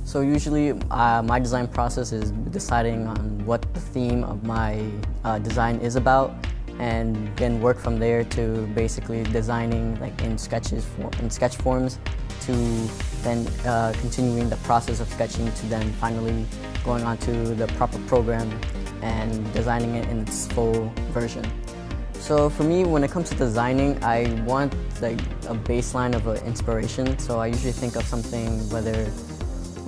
So usually my design process is deciding on what the theme of my design is about, and then work from there to basically designing like in sketch forms, to then continuing the process of sketching to then finally going on to the proper program and designing it in its full version. So for me, when it comes to designing, I want like a baseline of an inspiration. So I usually think of something whether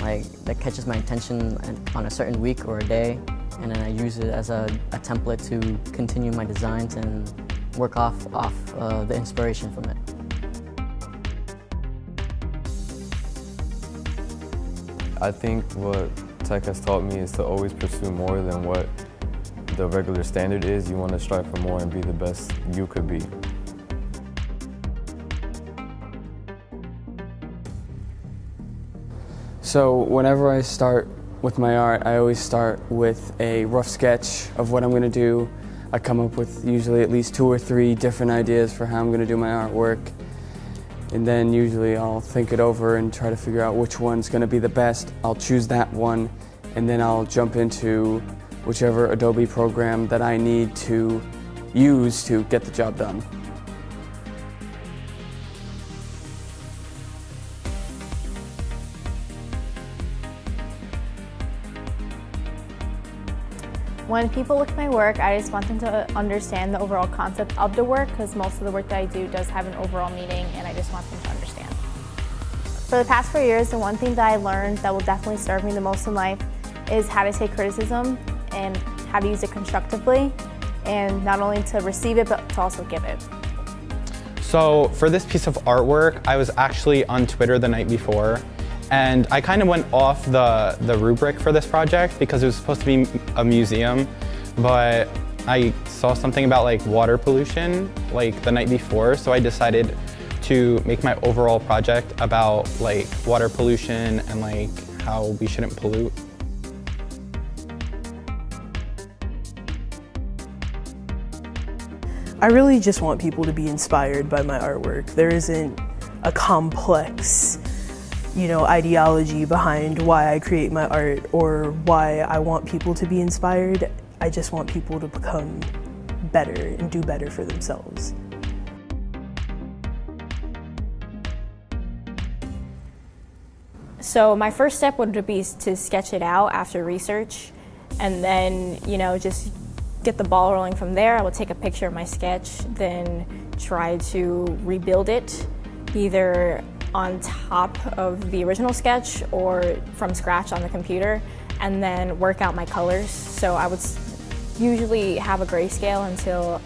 like that catches my attention on a certain week or a day, and then I use it as a template to continue my designs and work off the inspiration from it. I think what tech has taught me is to always pursue more than what the regular standard is. You want to strive for more and be the best you could be. So whenever I start with my art, I always start with a rough sketch of what I'm going to do. I come up with usually at least 2 or 3 different ideas for how I'm going to do my artwork. And then usually I'll think it over and try to figure out which one's going to be the best. I'll choose that one, and then I'll jump into whichever Adobe program that I need to use to get the job done. When people look at my work, I just want them to understand the overall concept of the work, because most of the work that I do does have an overall meaning, and I just want them to understand. For the past 4 years, the one thing that I learned that will definitely serve me the most in life is how to take criticism and how to use it constructively, and not only to receive it, but to also give it. So for this piece of artwork, I was actually on Twitter the night before, and I kind of went off the rubric for this project because it was supposed to be a museum, but I saw something about like water pollution like the night before, so I decided to make my overall project about like water pollution and like how we shouldn't pollute. I really just want people to be inspired by my artwork. There isn't a complex, ideology behind why I create my art or why I want people to be inspired. I just want people to become better and do better for themselves. So my first step would be to sketch it out after research, and then, just get the ball rolling from there. I will take a picture of my sketch, then try to rebuild it, either on top of the original sketch or from scratch on the computer, and then work out my colors. So I would usually have a grayscale until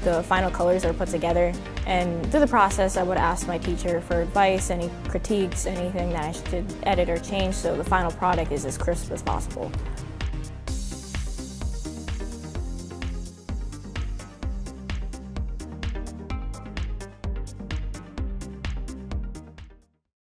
the final colors are put together. And through the process, I would ask my teacher for advice, any critiques, anything that I should edit or change, so the final product is as crisp as possible.